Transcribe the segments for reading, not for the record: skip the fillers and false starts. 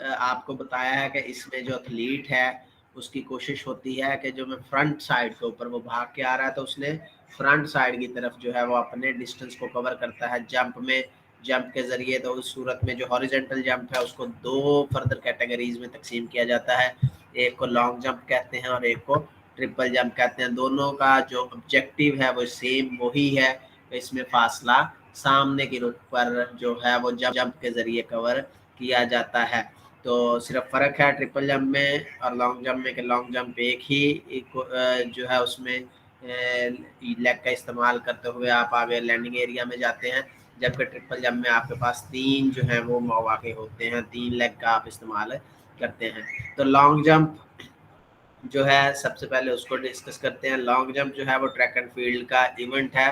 आपको बताया है कि इसमें जो एथलीट है उसकी कोशिश होती है कि जो मैं फ्रंट साइड के ऊपर वो भाग के आ रहा है तो उसने फ्रंट साइड की तरफ जो है वो अपने डिस्टेंस को कवर करता है जंप में, जंप के ज़रिए। तो उस सूरत में जो हॉरिजॉन्टल जंप है उसको 2 फर्दर कैटेगरीज में तकसीम किया जाता है। एक को लॉन्ग जंप कहते हैं और एक को ट्रिपल जंप कहते हैं। दोनों का जो ऑब्जेक्टिव है वो सेम वही है, इसमें फासला सामने की रुख पर जो है वो जंप के ज़रिए कवर किया जाता है। तो सिर्फ फ़र्क है ट्रिपल जंप में और लॉन्ग जंप में कि लॉन्ग जंप जो है उसमें लेग का इस्तेमाल करते हुए आप आगे लैंडिंग एरिया में जाते हैं, जबकि ट्रिपल जंप में आपके पास 3 जो है वो मौके होते हैं, 3 लेग का आप इस्तेमाल करते हैं। तो लॉन्ग जंप जो है सबसे पहले उसको डिस्कस करते हैं। लॉन्ग जंप जो है वो ट्रैक एंड फील्ड का इवेंट है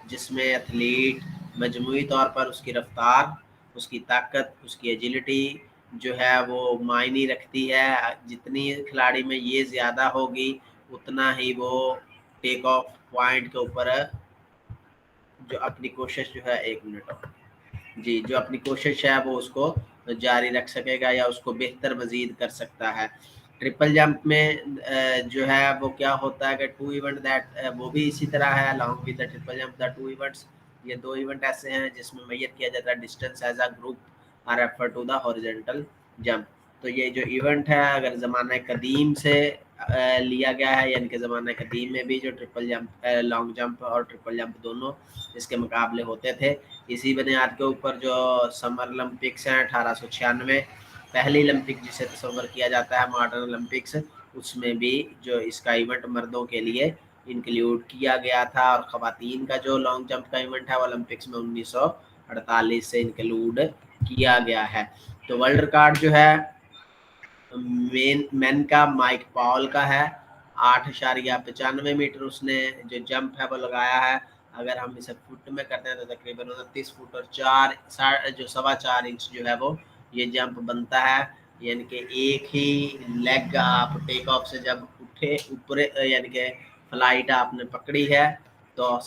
जिसमें एथलीट मजमूई तौर पर उसकी रफ्तार, उसकी ताकत, उसकी एजिलिटी जो है वो मायने रखती है। जितनी खिलाड़ी में ये ज़्यादा होगी उतना ही वो टेक ऑफ पॉइंट के ऊपर जो अपनी कोशिश जो है, 1 मिनट और जी, जो अपनी कोशिश है वो उसको जारी रख सकेगा या उसको बेहतर मज़ीद कर सकता है। ट्रिपल जंप में जो है वो क्या होता है कि 2 इवेंट दैट वो भी इसी तरह है along with the triple jump the 2 events. ये 2 इवेंट ऐसे हैं जिसमें मेजर किया जाता है distance as a group are refer to the horizontal jump. तो ये जो इवेंट है अगर ज़माना कदीम से लिया गया है, यानी कि ज़माना कदीम में भी जो ट्रिपल जंप लॉन्ग जंप और ट्रिपल जंप दोनों इसके मुकाबले होते थे। इसी बुनियाद के ऊपर जो समर ओलंपिक्स हैं 1896, पहली ओलंपिक जिसे तस्वर किया जाता है मॉडर्न ओलंपिक्स, उसमें भी जो इसका इवेंट मर्दों के लिए इंक्लूड किया गया था और ख़वातीन का जो लॉन्ग जंप का इवेंट है वो ओलंपिक्स में 1948 से इंक्लूड किया गया है। तो वर्ल्ड रिकॉर्ड जो है मैन का माइक पॉल का है 8.95 मीटर उसने जो जंप है वो लगाया है। अगर हम इसे फुट में करते हैं तो तकरीबन 29 फुट और 4.25 इंच जो है वो ये जंप बनता है। यानी कि एक ही लेग आप टेक ऑफ से जब उठे ऊपर, यानी कि फ्लाइट आपने पकड़ी है तो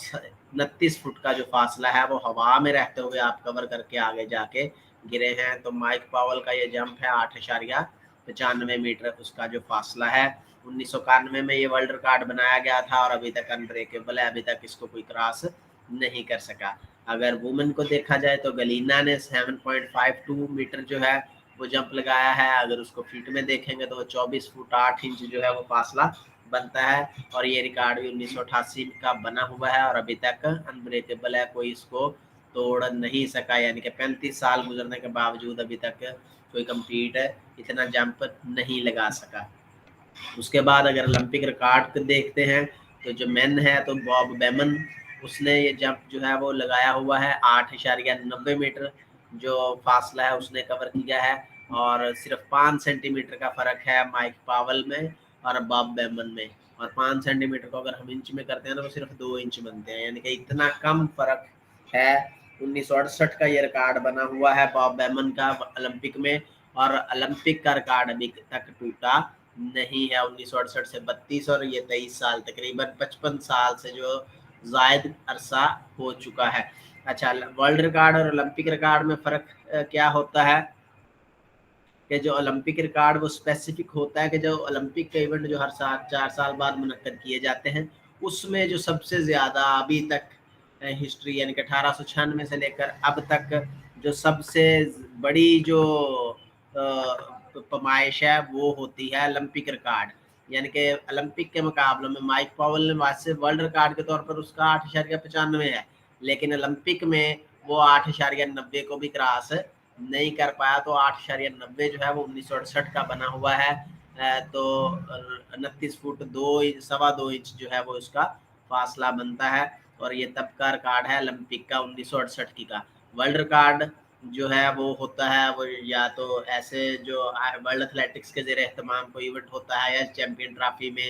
29 फुट का जो फासला है वो हवा में रहते हुए आप कवर करके आगे जाके गिरे हैं। तो माइक पावल का ये जंप है 8.95 मीटर उसका जो फासला है। 1991 में ये वर्ल्ड रिकॉर्ड बनाया गया था और अभी तक अनब्रेकेबल है, अभी तक इसको कोई क्रॉस नहीं कर सका। अगर वुमेन को देखा जाए तो गलीना ने 7.52 मीटर जो है वो जंप लगाया है। अगर उसको फीट में देखेंगे तो वो 24 फुट 8 इंच जो है वो फासला बनता है और ये रिकॉर्ड भी 1988 का बना हुआ है और अभी तक अनब्रेकेबल है, कोई इसको तोड़ नहीं सका। यानी कि 35 साल गुजरने के बावजूद अभी तक कोई कम्पीट इतना जंप नहीं लगा सका। उसके बाद अगर ओलंपिक रिकॉर्ड को देखते हैं तो जो मेन है तो बॉब बेमन, उसने ये जंप जो है वो लगाया हुआ है 8.90 मीटर जो फासला है उसने कवर किया है। और सिर्फ 5 सेंटीमीटर का फ़र्क है माइक पावल में और बॉब बेमन में। और 5 सेंटीमीटर को अगर हम इंच में करते हैं तो वो सिर्फ 2 इंच बनते हैं, यानी कि इतना कम फ़र्क है। 1968 का ये रिकॉर्ड बना हुआ है बॉब बेमन का ओलंपिक में और ओलंपिक का रिकॉर्ड अभी तक टूटा नहीं है। 1968 से 32 और ये 23 साल, तकरीबन 55 साल से जो जायद अरसा हो चुका है। अच्छा, वर्ल्ड रिकॉर्ड और ओलंपिक रिकॉर्ड में फ़र्क क्या होता है कि जो ओलंपिक रिकॉर्ड वो स्पेसिफिक होता है कि जो ओलंपिक के इवेंट जो हर साल 4 साल बाद मुनक्कद किए जाते हैं उसमें जो सबसे ज़्यादा अभी तक हिस्ट्री, यानी कि 1896 से लेकर अब तक जो सबसे बड़ी जो पैमाइश है वो होती है ओलंपिक रिकॉर्ड। यानी कि ओलंपिक के मुकाबलों में माइक पावल ने वास्ते वर्ल्ड रिकॉर्ड के तौर पर उसका 8.95 है, लेकिन ओलंपिक में वो 8.90 को भी क्रॉस नहीं कर पाया। तो 8.90 जो है वो 1968 का बना हुआ है। तो 29 फुट 2.25 इंच जो है वो उसका फासला बनता है और ये तब का रिकॉर्ड है ओलंपिक का 1968 की का। वर्ल्ड रिकॉर्ड जो है वो होता है वो या तो ऐसे जो वर्ल्ड एथलेटिक्स के ज़रिए एहतमाम कोई इवेंट होता है या चैम्पियन ट्रॉफी में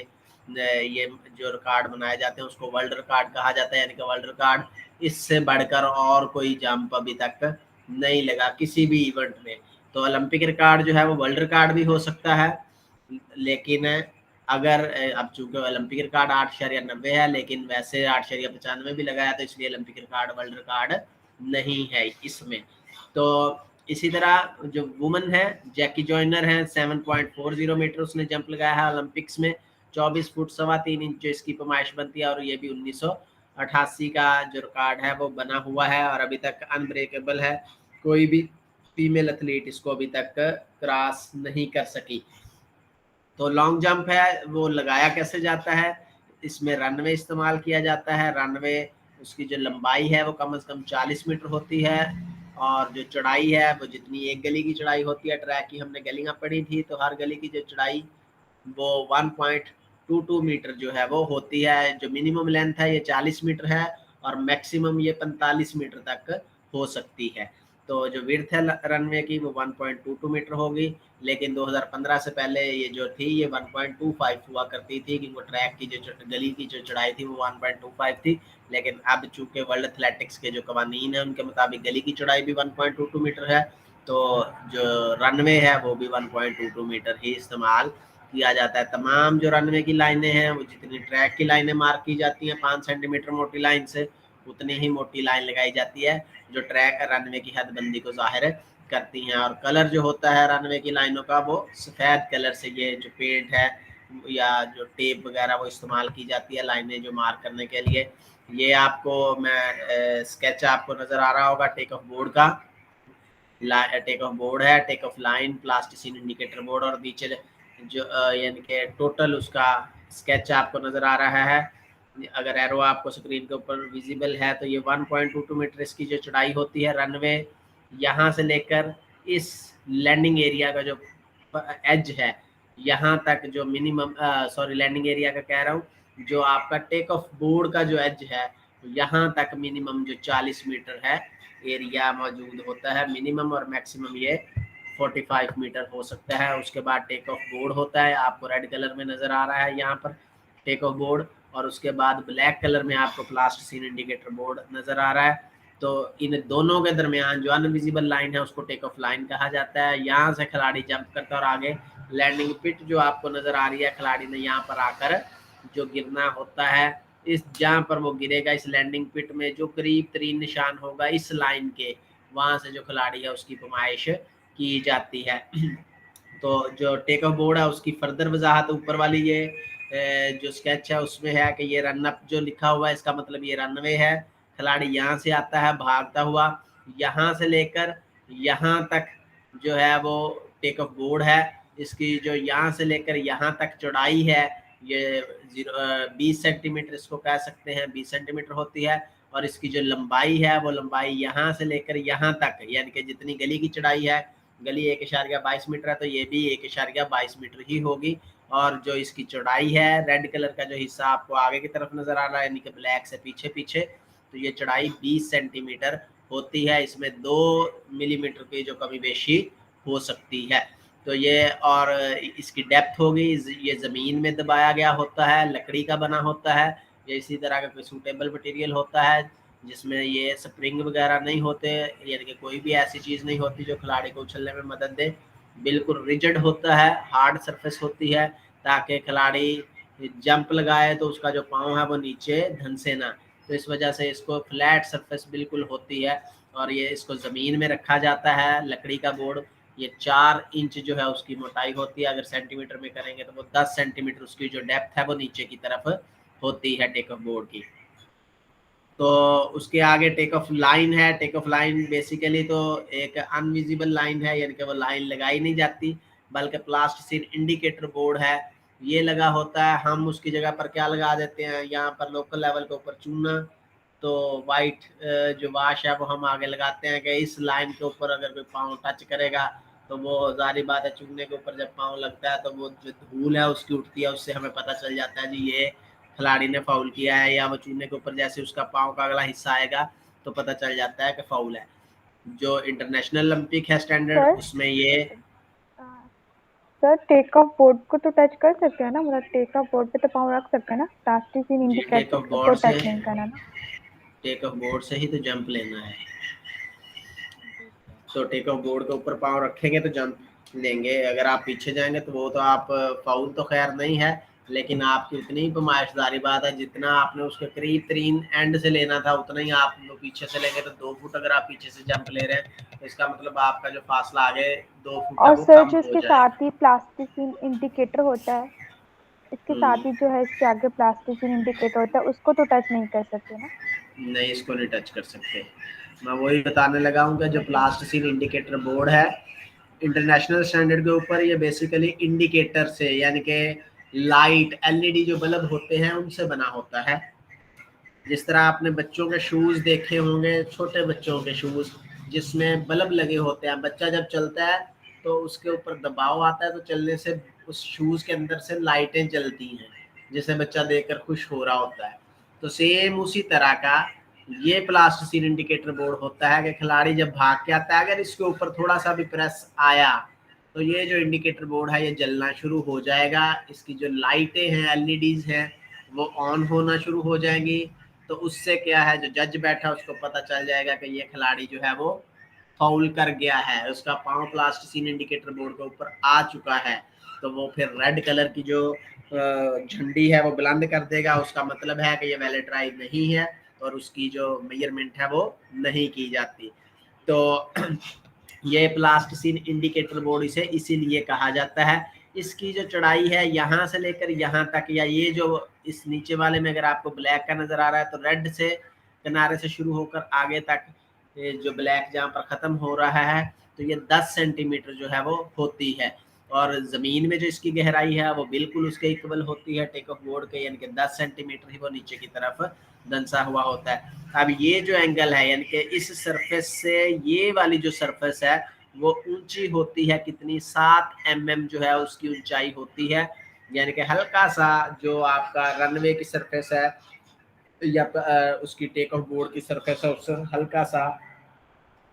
ये जो रिकॉर्ड बनाए जाते हैं उसको वर्ल्ड रिकॉर्ड कहा जाता है। यानी कि वर्ल्ड रिकॉर्ड इससे बढ़कर और कोई जंप अभी तक नहीं लगा किसी भी इवेंट में। तो ओलंपिक रिकॉर्ड जो है वो वर्ल्ड रिकॉर्ड भी हो सकता है, लेकिन अगर अब चूंकि ओलंपिक रिकॉर्ड 8.90 है लेकिन वैसे 8.95 भी लगाया तो इसलिए ओलंपिक रिकॉर्ड वर्ल्ड रिकॉर्ड नहीं है इसमें। तो इसी तरह जो वुमन है जैकी जॉइनर है 7.40 मीटर उसने जंप लगाया है ओलंपिक्स में, 24 फुट 3.25 इंच जो इसकी पैमाइश बनती है, और ये भी 1988 का जो रिकॉर्ड है वो बना हुआ है और अभी तक अनब्रेकेबल है। कोई भी फीमेल एथलीट इसको अभी तक क्रॉस नहीं कर सकी। तो लॉन्ग जंप है वो लगाया कैसे जाता है, इसमें रनवे इस्तेमाल किया जाता है। रनवे उसकी जो लंबाई है वो कम से कम 40 मीटर होती है, और जो चढ़ाई है वो जितनी एक गली की चढ़ाई होती है, ट्रैक की हमने गलियां पढ़ी थी, तो हर गली की जो चढ़ाई वो 1.22 मीटर जो है वो होती है। जो मिनिमम लेंथ है ये 40 मीटर है और मैक्सिमम ये 45 मीटर तक हो सकती है। तो जो विड्थ है रनवे की वो 1.22 मीटर होगी, लेकिन 2015 से पहले ये जो थी ये 1.25 हुआ करती थी, कि वो ट्रैक की जो गली की जो चढ़ाई थी वो 1.25 थी। लेकिन अब चूंकि वर्ल्ड एथलेटिक्स के जो कवानीन है उनके मुताबिक गली की चढ़ाई भी 1.22 मीटर है, तो जो रनवे है वो भी 1.22 मीटर ही इस्तेमाल किया जाता है। तमाम जो रनवे की लाइनें हैं वो जितनी ट्रैक की लाइनें मार्क की जाती हैं 5 सेंटीमीटर मोटी लाइन से, उतनी ही मोटी लाइन लगाई जाती है जो ट्रैक रनवे की हदबंदी को जाहिर करती हैं। और कलर जो होता है रनवे की लाइनों का वो सफ़ेद कलर से, ये जो पेंट है या जो टेप वगैरह वो इस्तेमाल की जाती है लाइनें जो मार्क करने के लिए। ये आपको मैं स्केच आपको नज़र आ रहा होगा टेक ऑफ बोर्ड का, टेक ऑफ बोर्ड है, take off line, plasticine indicator board, और नीचे जो यानी कि टोटल उसका स्केच आपको नज़र आ रहा है। अगर एरो आपको स्क्रीन के ऊपर विजिबल है तो ये 1.22 मीटर इसकी जो चढ़ाई होती है रनवे, यहाँ से लेकर इस लैंडिंग एरिया का जो एज है यहाँ तक जो मिनिमम सॉरी लैंडिंग एरिया का कह रहा हूँ, जो आपका टेक ऑफ बोर्ड का जो एज है यहाँ तक मिनिमम जो 40 मीटर है एरिया मौजूद होता है मिनिमम, और मैक्सिमम ये 45 मीटर हो सकता है। उसके बाद टेक ऑफ बोर्ड होता है, आपको रेड कलर में नज़र आ रहा है यहाँ पर टेक ऑफ बोर्ड, और उसके बाद ब्लैक कलर में आपको प्लास्टिसिन इंडिकेटर बोर्ड नज़र आ रहा है। तो इन दोनों के दरमियान जो अनविजिबल लाइन है उसको टेक ऑफ लाइन कहा जाता है। यहाँ से खिलाड़ी जंप करता है और आगे लैंडिंग पिट जो आपको नज़र आ रही है, खिलाड़ी ने यहाँ पर आकर जो गिरना होता है, इस जहाँ पर वो गिरेगा इस लैंडिंग पिट में जो करीब तरीन निशान होगा इस लाइन के, वहाँ से जो खिलाड़ी है उसकी पैमाइश की जाती है। तो जो टेक ऑफ बोर्ड है उसकी फर्दर वजाहत ऊपर वाली ये जो स्केच है उसमें है कि ये रन अप जो लिखा हुआ है इसका मतलब ये रनवे है। खिलाड़ी यहाँ से आता है भागता हुआ, यहाँ से लेकर यहाँ तक जो है वो टेक ऑफ बोर्ड है। इसकी जो यहाँ से लेकर यहाँ तक चौड़ाई है ये 20 सेंटीमीटर इसको कह सकते हैं, 20 सेंटीमीटर होती है। और इसकी जो लंबाई है वो लंबाई यहाँ से लेकर यहाँ तक, यानी कि जितनी गली की चढ़ाई है, गली 1.22 मीटर है तो ये भी 1.22 मीटर ही होगी। और जो इसकी चौड़ाई है रेड कलर का जो हिस्सा आपको आगे की तरफ नजर आ रहा है यानी कि ब्लैक से पीछे पीछे, तो ये चौड़ाई 20 सेंटीमीटर होती है। इसमें 2 मिलीमीटर की जो कमी बेशी हो सकती है। तो ये और इसकी डेप्थ होगी, ये ज़मीन में दबाया गया होता है, लकड़ी का बना होता है या इसी तरह का कोई सूटेबल मटेरियल होता है जिसमें ये स्प्रिंग वगैरह नहीं होते, यानी कि कोई भी ऐसी चीज़ नहीं होती जो खिलाड़ी को उछलने में मदद दे। बिल्कुल रिजिड होता है, हार्ड सरफेस होती है ताकि खिलाड़ी जंप लगाए तो उसका जो पाँव है वो नीचे धंसे ना, तो इस वजह से इसको फ्लैट सरफेस बिल्कुल होती है। और ये इसको ज़मीन में रखा जाता है, लकड़ी का बोर्ड, ये 4 इंच जो है उसकी मोटाई होती है, अगर सेंटीमीटर में करेंगे तो वो 10 सेंटीमीटर उसकी जो डेप्थ है वो नीचे की तरफ होती है टेक ऑफ बोर्ड की। तो उसके आगे टेक ऑफ लाइन है। टेक ऑफ लाइन बेसिकली तो एक अनविजिबल लाइन है, यानी कि वो लाइन लगाई नहीं जाती बल्कि प्लास्टिसिन इंडिकेटर बोर्ड है ये लगा होता है। हम उसकी जगह पर क्या लगा देते हैं, यहाँ पर लोकल लेवल के ऊपर चूना, तो वाइट जो वाश है वो हम आगे लगाते हैं कि इस लाइन के ऊपर अगर कोई पाँव टच करेगा तो वो जारी बात है चूने के ऊपर जब पाँव लगता है तो वो जो धूल है उसकी उठती है, उससे हमें पता चल जाता है जी ये खिलाड़ी ने फाउल किया है, या वो चूने के ऊपर जैसे उसका पाँव का अगला हिस्सा आएगा तो पता चल जाता है कि फाउल है। जो इंटरनेशनल ओलंपिक है स्टैंडर्ड उसमें ये सर टेक ऑफ बोर्ड को तो टच कर सकते हैं ना, मतलब टेक ऑफ बोर्ड पे तो पाँव रख सकते हैं ना, प्लास्टिसिन टेक इंडिकेटर ऑफ को बोर्ड से, टच नहीं करना ना। टेक ऑफ बोर्ड से ही तो जंप लेना है, तो टेक ऑफ बोर्ड के ऊपर पाँव रखेंगे तो जंप लेंगे। अगर आप पीछे जाएंगे तो वो तो आप फाउल तो खैर नहीं है, लेकिन आपकी उतनी ही पैमाइशदारी बात है, जितना आपने उसके करीब तरीन एंड से लेना था उतना ही आप पीछे से लेंगे। तो 2 फुट अगर आप पीछे से जंप ले रहे हैं तो इसका मतलब आपका जो फासला आगे 2 फुट है और वो सर कम जो हो इसके जाएगा। साथ ही प्लास्टिसिन इंडिकेटर होता है, इसके साथ ही जो है इसके आगे प्लास्टिसिन इंडिकेटर होता है, उसको तो टच नहीं कर सकते ना? नहीं, इसको नहीं टच कर सकते। मैं वही बताने लगा हूँ कि जो प्लास्टिसिन इंडिकेटर बोर्ड है इंटरनेशनल स्टैंडर्ड के ऊपर, ये बेसिकली इंडिकेटर से यानी कि लाइट एलईडी जो बल्ब होते हैं उनसे बना होता है। जिस तरह आपने बच्चों के शूज़ देखे होंगे, छोटे बच्चों के शूज़ जिसमें बल्ब लगे होते हैं, बच्चा जब चलता है तो उसके ऊपर दबाव आता है तो चलने से उस शूज़ के अंदर से लाइटें जलती हैं, जिसे बच्चा देखकर खुश हो रहा होता है। तो सेम उसी तरह का ये प्लास्टिसिन इंडिकेटर बोर्ड होता है कि खिलाड़ी जब भाग के आता है, अगर इसके ऊपर थोड़ा सा भी प्रेस आया तो ये जो इंडिकेटर बोर्ड है ये जलना शुरू हो जाएगा। इसकी जो लाइटें हैं एलईडीज हैं वो ऑन होना शुरू हो जाएंगी। तो उससे क्या है, जो जज बैठा उसको पता चल जाएगा कि ये खिलाड़ी जो है वो फाउल कर गया है, उसका पांव प्लास्टिसिन इंडिकेटर बोर्ड के ऊपर आ चुका है। तो वो फिर रेड कलर की जो झंडी है वो बुलंद कर देगा, उसका मतलब है कि ये वैलिड ड्राइव नहीं है और उसकी जो मेजरमेंट है वो नहीं की जाती। तो ये प्लास्टिसिन इंडिकेटर बोर्ड इसे इसीलिए कहा जाता है। इसकी जो चढ़ाई है यहाँ से लेकर यहाँ तक, या ये जो इस नीचे वाले में अगर आपको ब्लैक का नजर आ रहा है तो रेड से किनारे से शुरू होकर आगे तक ये जो ब्लैक जहाँ पर खत्म हो रहा है तो ये 10 सेंटीमीटर जो है वो होती है। और जमीन में जो इसकी गहराई है वो बिल्कुल उसके इक्वल होती है टेक ऑफ बोर्ड के, यानी कि 10 सेंटीमीटर ही वो नीचे की तरफ दंसा हुआ होता है। अब ये जो एंगल है यानी कि इस सरफेस से ये वाली जो सरफेस है वो ऊंची होती है कितनी, 7 mm जो है उसकी ऊंचाई होती है। यानी कि हल्का सा जो आपका रनवे की सरफेस है या उसकी टेक ऑफ बोर्ड की सरफेस है उससे हल्का सा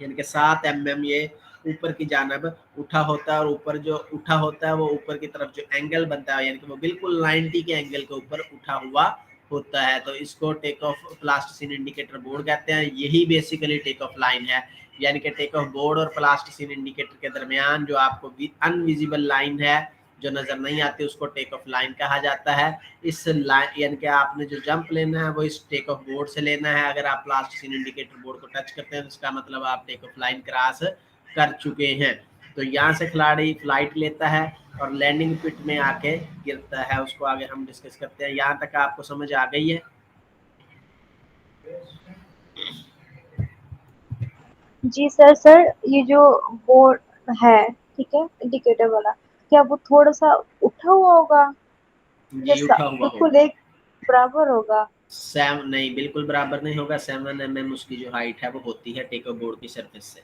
यानी कि 7 mm ये ऊपर की जानब उठा होता है। और ऊपर जो उठा होता है वो ऊपर की तरफ जो एंगल बनता है यानी कि वो बिल्कुल 90 के एंगल के ऊपर उठा हुआ होता है। तो इसको take off plasticine indicator board कहते हैं। यही बेसिकली टेक ऑफ लाइन है, यानी कि टेक ऑफ बोर्ड और प्लास्टिसिन इंडिकेटर के दरमियान जो आपको अनविजिबल लाइन है जो नजर नहीं आती उसको टेक ऑफ लाइन कहा जाता है। इस लाइन यानी कि आपने जो जंप लेना है वो इस टेक ऑफ बोर्ड से लेना है। अगर आप प्लास्टिसिन इंडिकेटर बोर्ड को टच करते हैं तो इसका मतलब आप टेक ऑफ लाइन क्रॉस कर चुके हैं। तो यहाँ से खिलाड़ी फ्लाइट लेता है और लैंडिंग पिट में आके गिरता है। उसको आगे हम डिस्कस करते हैं। यहाँ तक आपको समझ आ गई है? जी सर। सर ये जो बोर्ड है, ठीक है, इंडिकेटर वाला, क्या वो थोड़ा सा उठा हुआ होगा या जी उठा हुआ बिल्कुल होगा। एक बराबर होगा? नहीं, बिल्कुल बराबर नहीं होगा। 7 mm उसकी जो हाइट है वो होती है टेक ऑफ बोर्ड की सरफेस से।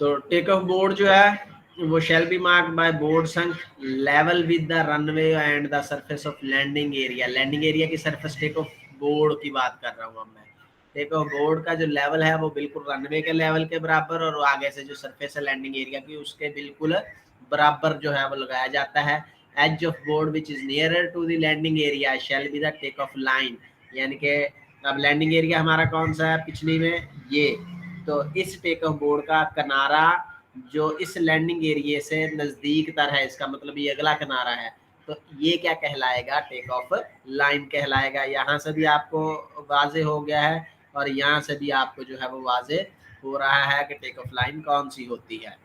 तो टेक ऑफ बोर्ड जो है वो shall be mark by board sunk level with the runway and the surface of landing area. Landing area की सरफेस टेक ऑफ बोर्ड की बात कर रहा हूँ अब मैं। टेक ऑफ बोर्ड का जो लेवल है वो बिल्कुल रनवे के लेवल के बराबर और आगे से जो सरफेस है लैंडिंग एरिया की उसके बिल्कुल बराबर जो है वो लगाया जाता है। Edge of board which is nearer to the landing area shall be the take off line. यानी कि अब लैंडिंग एरिया हमारा कौन सा है पिछली में, ये। तो इस टेक ऑफ बोर्ड का किनारा जो इस लैंडिंग एरिया से नजदीक तर है, इसका मतलब ये अगला किनारा है, तो ये क्या कहलाएगा, टेक ऑफ लाइन कहलाएगा। यहाँ से भी आपको वाजे हो गया है और यहाँ से भी आपको जो है वो वाजे हो रहा है कि टेक ऑफ लाइन कौन सी होती है।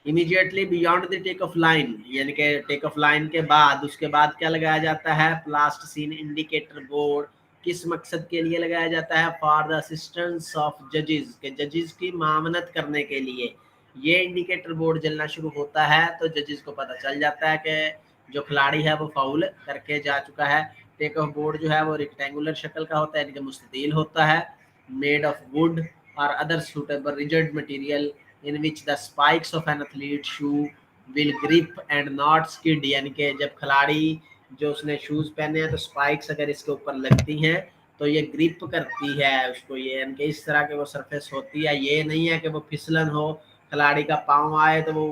Immediately beyond the take off line यानी कि टेक ऑफ लाइन के बाद उसके बाद क्या लगाया जाता है, प्लास्टिसिन इंडिकेटर बोर्ड। किस मकसद के लिए लगाया जाता है, फॉर द असिस्टेंस ऑफ जजेस, के जजेस की मामनत करने के लिए ये इंडिकेटर बोर्ड जलना शुरू होता है। तो जजेस को पता चल जाता है कि जो खिलाड़ी है वो फाउल करके जा चुका है। टेक ऑफ बोर्ड जो है वो रेक्टेंगुलर शक्ल का होता है यानी कि मुस्ततील होता है, मेड ऑफ वुड और other suitable rigid material in which the spikes of an athlete shoe will grip and not skid। यानी कि जब खिलाड़ी जो उसने शूज पहने हैं तो स्पाइक्स अगर इसके ऊपर लगती हैं तो ये ग्रिप करती है उसको, ये यानी कि इस तरह के वो सरफेस होती है। ये नहीं है कि वो फिसलन हो, खिलाड़ी का पाँव आए तो वो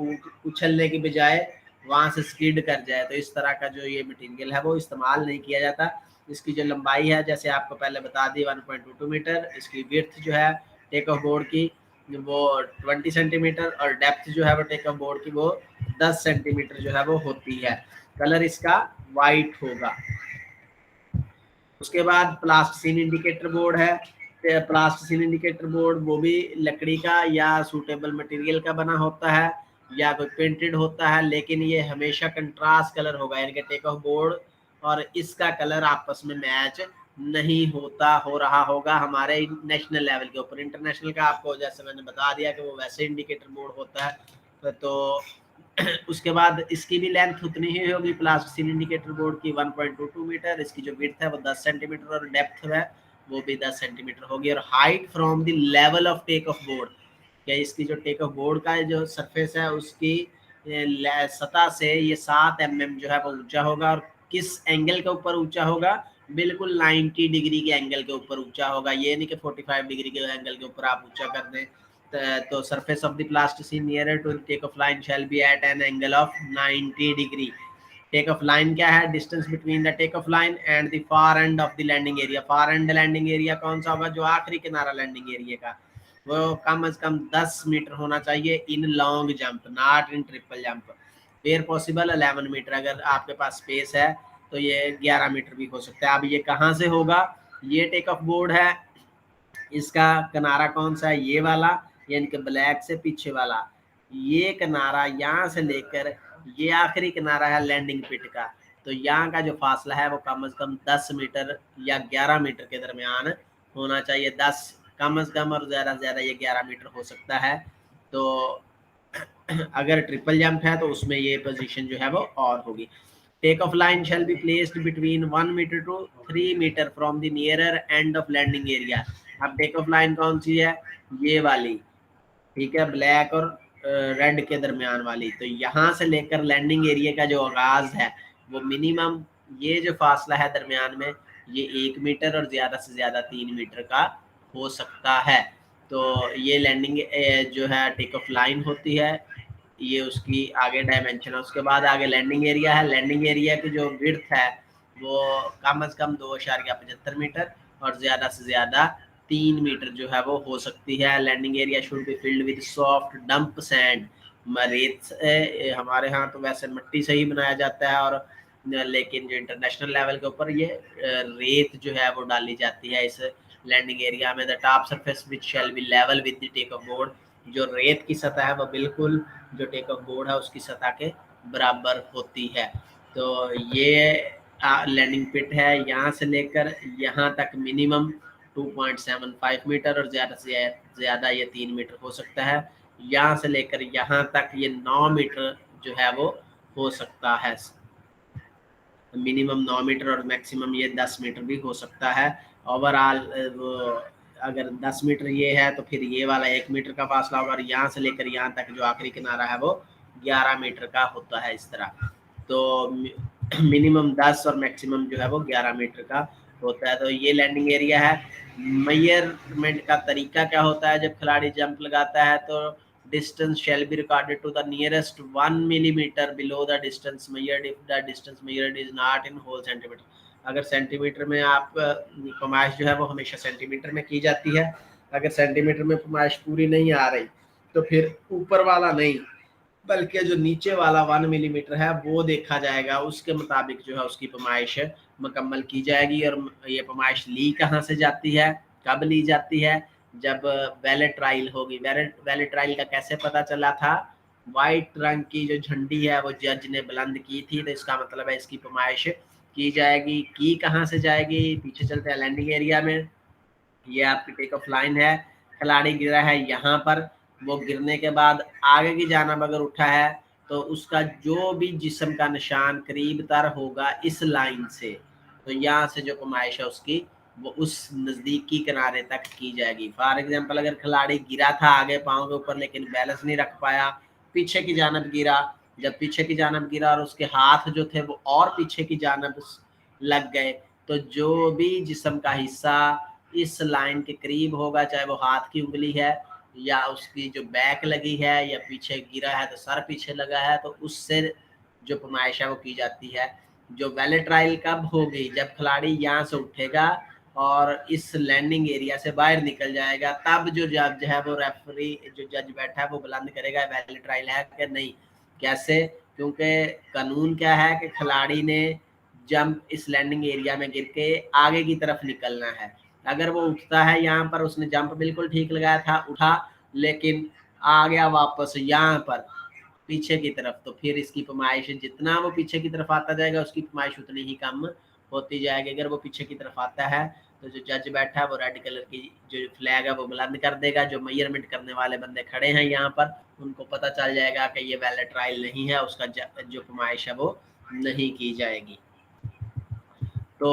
उछलने की बजाय वहां से स्किड कर जाए। तो इस तरह का जो ये मटेरियल है वो इस्तेमाल नहीं किया जाता। इसकी जो लंबाई है जैसे आपको पहले बता दी 1.22 मीटर, इसकी विड्थ जो है टेक ऑफ बोर्ड की वो 20 सेंटीमीटर और डेप्थ जो है वो टेक ऑफ बोर्ड की वो 10 सेंटीमीटर जो है वो होती है। कलर इसका वाइट होगा। उसके बाद प्लास्टिसिन इंडिकेटर बोर्ड है। प्लास्टिसिन इंडिकेटर बोर्ड वो भी लकड़ी का या सूटेबल मटेरियल का बना होता है या कोई पेंटेड होता है, लेकिन ये हमेशा कंट्रास्ट कलर होगा, यानी कि टेक ऑफ बोर्ड और इसका कलर आपस में मैच नहीं होता हो रहा होगा हमारे नेशनल लेवल के ऊपर। इंटरनेशनल का आपको जैसे मैंने बता दिया कि वो वैसे इंडिकेटर बोर्ड होता है। तो उसके बाद इसकी भी लेंथ उतनी ही होगी प्लास्टिसिन इंडिकेटर बोर्ड की 1.22 मीटर, इसकी जो विड्थ है वो 10 सेंटीमीटर और डेप्थ है वो भी 10 सेंटीमीटर होगी। और height from the level of take off board, क्या इसकी जो टेक ऑफ बोर्ड का जो सरफेस है उसकी सतह से ये 7 mm जो है वो ऊंचा होगा। और किस एंगल के ऊपर ऊंचा होगा? बिल्कुल 90 डिग्री के एंगल के ऊपर ऊंचा होगा। ये नहीं कि 45 डिग्री के एंगल के ऊपर आप ऊंचा कर दें। तो surface of the plasticine nearer to the takeoff line shall be at an angle of 90 degree। takeoff line क्या है? distance between the takeoff line and the far end of the landing area। far end landing area कौन सा होगा? जो आखिरी किनारा landing area का, वो कम से कम 10 मीटर होना चाहिए in long jump, not in triple jump. Where possible 11 metre, अगर आपके पास स्पेस है तो ये 11 मीटर भी हो सकता है। अब ये कहाँ से होगा? ये टेक ऑफ बोर्ड है, इसका किनारा कौन सा है? ये वाला, यानी कि ब्लैक से पीछे वाला। ये किनारा यहाँ से लेकर ये आखिरी किनारा है लैंडिंग पिट का, तो यहाँ का जो फासला है वो कम से कम 10 मीटर या 11 मीटर के दरमियान होना चाहिए। 10 कम से कम और ज़्यादा से ज़्यादा ये 11 मीटर हो सकता है। तो अगर ट्रिपल जंप है तो उसमें ये पोजीशन जो है वो और होगी। Take off line shall be placed between 1 metre to 3 metre from the nearer end of landing area. अब टेक ऑफ लाइन कौन सी है? ये वाली, ठीक है, ब्लैक और रेड के दरमियान वाली। तो यहाँ से लेकर लैंडिंग एरिया का जो आगाज है वो मिनिमम ये जो फासला है दरमियान में ये 1 मीटर और ज़्यादा से ज़्यादा 3 मीटर का हो सकता है। तो ये लैंडिंग जो है टेक ऑफ लाइन होती है, ये उसकी आगे डायमेंशन है। उसके बाद आगे लैंडिंग एरिया है। लैंडिंग एरिया की जो विड्थ है वो कम से कम 2.75 मीटर और ज़्यादा से ज़्यादा 3 मीटर जो है वो हो सकती है। Landing area should be filled with soft damp sand. रेत हमारे यहाँ तो वैसे मिट्टी से ही बनाया जाता है, और लेकिन जो इंटरनेशनल लेवल के ऊपर ये रेत जो है वो डाली जाती है इस लैंडिंग एरिया में। The top surface which shall be level with the take off board, जो रेत की सतह है वो बिल्कुल जो टेक ऑफ बोर्ड है उसकी सतह के बराबर होती है। तो ये लैंडिंग पिट है, यहाँ से लेकर यहाँ तक मिनिमम 2.75 मीटर और ज़्यादा से ज़्यादा ये 3 मीटर हो सकता है। यहाँ से लेकर यहाँ तक ये 9 मीटर जो है वो हो सकता है, मिनिमम 9 मीटर और मैक्सिमम ये 10 मीटर भी हो सकता है। ओवरऑल अगर 10 मीटर ये है तो फिर ये वाला 1 मीटर का फासला होगा, और यहाँ से लेकर यहाँ तक जो आखिरी किनारा है वो 11 मीटर का होता है इस तरह। तो मिनिमम 10 और मैक्सिमम जो है वो 11 मीटर का होता है। तो ये लैंडिंग एरिया है। मेजरमेंट का तरीका क्या होता है? जब खिलाड़ी जंप लगाता है तो distance shall be recorded to the nearest 1 millimeter below the distance measured if the distance measured is not in whole centimeter। अगर सेंटीमीटर में आप पैमाइश जो है वो हमेशा सेंटीमीटर में की जाती है। अगर सेंटीमीटर में पैमाइश पूरी नहीं आ रही तो फिर ऊपर वाला नहीं बल्कि जो नीचे वाला 1 मिलीमीटर है वो देखा जाएगा, उसके मुताबिक जो है उसकी पैमाइश मुकम्मल की जाएगी। और ये पैमाइश ली कहाँ से जाती है, कब ली जाती है? जब बैलेट ट्रायल होगी। बैलेट ट्रायल का कैसे पता चला था? वाइट रंग की जो झंडी है वो जज ने बुलंद की थी, तो इसका मतलब है इसकी पैमाइश की जाएगी। की कहाँ से जाएगी? पीछे चलते हैं लैंडिंग एरिया में। ये आपकी टेक ऑफ लाइन है, खिलाड़ी गिरा है यहाँ पर, वो गिरने के बाद आगे की जानब अगर उठा है तो उसका जो भी जिस्म का निशान करीब तर होगा इस लाइन से, तो यहाँ से जो पैमाइश है उसकी वो उस नज़दीकी किनारे तक की जाएगी। फॉर एग्जांपल अगर खिलाड़ी गिरा था आगे पाँव के ऊपर लेकिन बैलेंस नहीं रख पाया, पीछे की जानब गिरा, जब पीछे की जानब गिरा और उसके हाथ जो थे वो और पीछे की जानब लग गए, तो जो भी जिस्म का हिस्सा इस लाइन के करीब होगा, चाहे वो हाथ की उंगली है या उसकी जो बैक लगी है या पीछे गिरा है तो सर पीछे लगा है, तो उससे जो पैमाइश है वो की जाती है। जो बैलेट ट्रायल कब होगी? जब खिलाड़ी यहाँ से उठेगा और इस लैंडिंग एरिया से बाहर निकल जाएगा, तब जो जज है वो रेफरी जो जज बैठा है वो बुलंद करेगा बैलेट ट्रायल है कि नहीं। कैसे? क्योंकि कानून क्या है कि खिलाड़ी ने जंप इस लैंडिंग एरिया में गिर के आगे की तरफ निकलना है। अगर वो उठता है, यहाँ पर उसने जंप बिल्कुल ठीक लगाया था, उठा, लेकिन आ गया वापस यहाँ पर पीछे की तरफ, तो फिर इसकी पैमाइश जितना वो पीछे की तरफ आता जाएगा उसकी पैमाइश उतनी ही कम होती जाएगी। अगर वो पीछे की तरफ आता है तो जो जज बैठा है वो रेड कलर की जो फ्लैग है वो बुलंद कर देगा। जो मेजरमेंट करने वाले बंदे खड़े हैं यहाँ पर, उनको पता चल जाएगा कि ये वैलिड ट्रायल नहीं है, उसका जो पैमाइश है वो नहीं की जाएगी। तो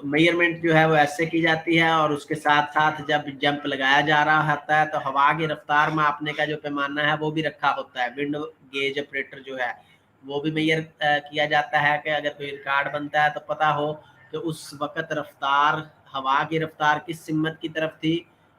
मेजरमेंट जो है वो ऐसे की जाती है, और उसके साथ साथ जब जंप लगाया जा रहा होता है तो हवा की रफ्तार मापने का जो पैमाना है वो भी रखा होता है। विंड गेज ऑपरेटर जो है वो भी मेजर किया जाता है कि अगर कोई रिकॉर्ड बनता है तो पता हो कि उस वक्त रफ्तार, हवा की रफ्तार किस सिमत की तरफ थी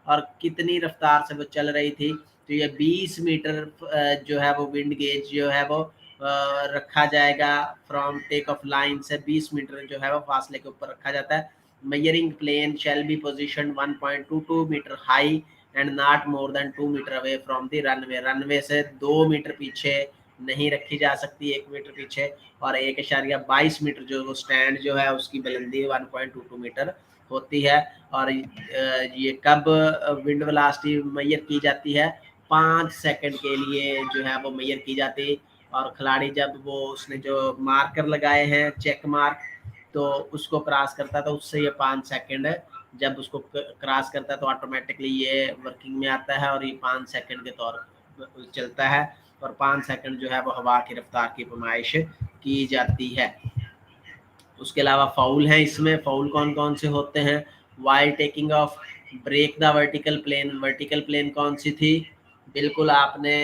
और कितनी रफ्तार से वो चल रही थी। तो ये 20 मीटर जो है वो विंड गेज जो है वो रखा जाएगा। फ्रॉम टेक ऑफ लाइन से 20 मीटर जो है वो फासले के ऊपर रखा जाता है। Measuring plane shall be position 1.22 metre high and not more than 2 metre away from the runway. Runway से 2 मीटर पीछे नहीं रखी जा सकती, 1 मीटर पीछे, और 1.22 मीटर जो स्टैंड जो है उसकी बुलंदी 1.22 मीटर होती है। और ये कब विंड वेलोसिटी मेजर की जाती है? 5 सेकंड के लिए जो है वो मेजर की जाती है। और खिलाड़ी जब वो उसने जो मार्कर लगाए हैं चेक मार्क, तो उसको क्रॉस करता है तो उससे ये 5 सेकंड जब उसको क्रॉस करता है तो ऑटोमेटिकली ये वर्किंग में आता है और ये 5 सेकंड के तौर चलता है। और 5 सेकंड जो है वो हवा की रफ्तार की पैमाइश की जाती है। उसके अलावा फाउल हैं इसमें। फाउल कौन कौन से होते हैं? While taking off break the vertical plane. Vertical plane कौन सी थी? बिल्कुल आपने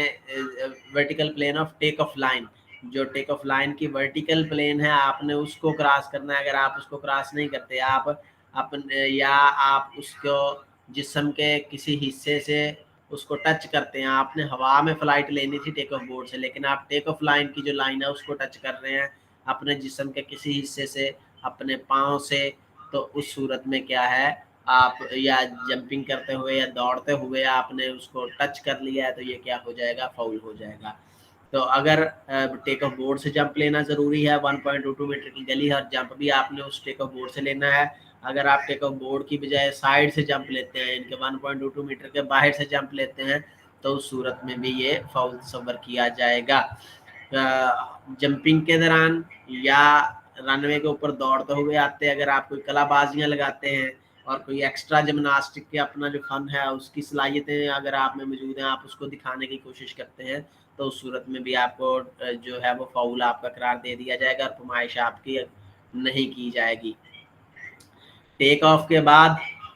vertical plane of take off line, जो टेक ऑफ लाइन की वर्टिकल प्लेन है आपने उसको क्रॉस करना है। अगर आप उसको क्रॉस नहीं करते, आप अपने या आप उसको जिस्म के किसी हिस्से से उसको टच करते हैं, आपने हवा में फ्लाइट लेनी थी टेक ऑफ बोर्ड से, लेकिन आप टेक ऑफ लाइन की जो लाइन है उसको टच कर रहे हैं अपने जिस्म के किसी हिस्से से, अपने पाँव से, तो उस सूरत में क्या है, आप या जंपिंग करते हुए या दौड़ते हुए आपने उसको टच कर लिया है तो ये क्या हो जाएगा? फाउल हो जाएगा। तो अगर टेक ऑफ बोर्ड से जंप लेना ज़रूरी है, 1.22 मीटर की गली है और जंप भी आपने उस टेक ऑफ बोर्ड से लेना है। अगर आप टेक ऑफ बोर्ड की बजाय साइड से जंप लेते हैं, इनके 1.22 मीटर के बाहर से जंप लेते हैं, तो उस सूरत में भी ये फाउल तस्वर किया जाएगा। जंपिंग के दौरान या रनवे के ऊपर दौड़ते हुए आते अगर आप कोई कलाबाजियां लगाते हैं और कोई एक्स्ट्रा जिम्नास्टिक के अपना जो फन है उसकी सलाहियतें अगर आप में मौजूद हैं, आप उसको दिखाने की कोशिश करते हैं, तो उस सूरत में भी आपको जो है वो फाउल आपका करार दे दिया जाएगा और पैमाइश आपकी नहीं की जाएगी। टेक ऑफ के बाद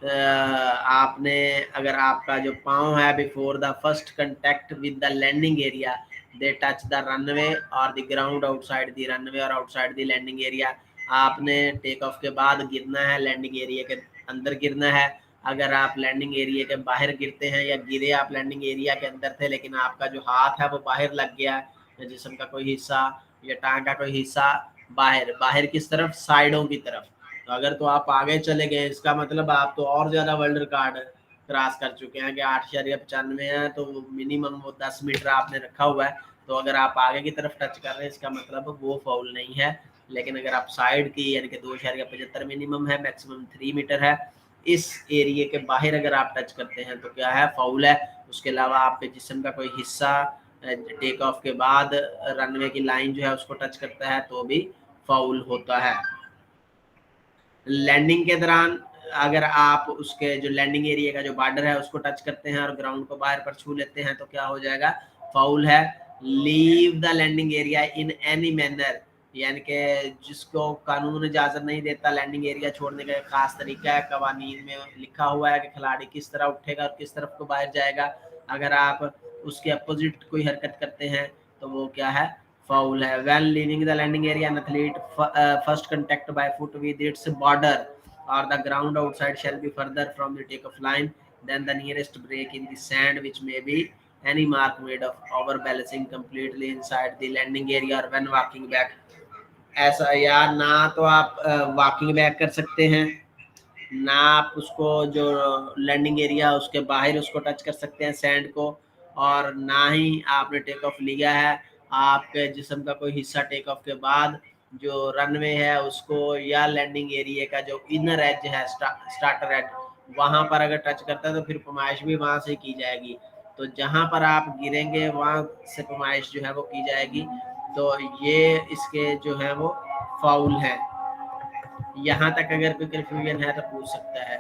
आपने अगर आपका जो पाँव है before the first contact with the landing area they touch the runway or the ground outside the runway or outside the landing area, आपने टेक ऑफ के बाद गिरना है, लैंडिंग एरिया के अंदर गिरना है। अगर आप लैंडिंग एरिया के बाहर गिरते हैं या गिरे आप लैंडिंग एरिया के अंदर थे लेकिन आपका जो हाथ है वो बाहर लग गया या जिस्म का कोई हिस्सा या टांग का कोई हिस्सा बाहर, बाहर किस तरफ? साइडों की तरफ। तो अगर तो आप आगे चले गए इसका मतलब आप तो और ज़्यादा वर्ल्ड रिकॉर्ड क्रॉस कर चुके हैं कि 8.95 है, तो मिनिमम वो 10 मीटर आपने रखा हुआ है। तो अगर आप आगे की तरफ टच कर रहे हैं इसका मतलब वो फाउल नहीं है। लेकिन अगर आप साइड की यानी कि 2.75 मिनिमम है, मैक्सिमम 3 मीटर है, इस एरिए के बाहर अगर आप टच करते हैं तो क्या है? फाउल है। उसके अलावा आपके जिस्म का कोई हिस्सा टेक ऑफ के बाद रनवे की लाइन जो है उसको टच करता है तो भी फाउल होता है। लैंडिंग के दौरान अगर आप उसके जो लैंडिंग एरिया का जो बॉर्डर है उसको टच करते हैं और ग्राउंड को बाहर पर छू लेते हैं तो क्या हो जाएगा? फाउल है। Leave the landing area in any manner, यानी कि जिसको कानून इजाजत नहीं देता लैंडिंग एरिया छोड़ने का खास तरीका है, कवानीन में लिखा हुआ है कि खिलाड़ी किस तरह उठेगा और किस तरफ को बाहर जाएगा। अगर आप उसके अपोजिट कोई हरकत करते हैं तो वो क्या है? फाउल है। When leaving the landing area an athlete first contact by foot with its border or the ground outside shall be further from the takeoff line than the nearest break in the sand, which may be any mark made of overbalancing completely inside the landing area or when walking back। ऐसा या ना तो आप walking back कर सकते हैं, ना आप उसको जो लैंडिंग एरिया उसके बाहर उसको टच कर सकते हैं सैंड को, और ना ही आपने टेक ऑफ लिया है आपके जिस्म का कोई हिस्सा टेक ऑफ के बाद जो रनवे है उसको या लैंडिंग एरिया का जो इनर एज है, स्टार्टर एज, वहां पर अगर टच करता है तो फिर पैमाइश भी वहां से की जाएगी। तो जहां पर आप गिरेंगे वहां से पैमाइश जो है वो की जाएगी। तो ये इसके जो है वो फाउल है। यहाँ तक अगर कोई कंफ्यूजन है तो पूछ सकता है।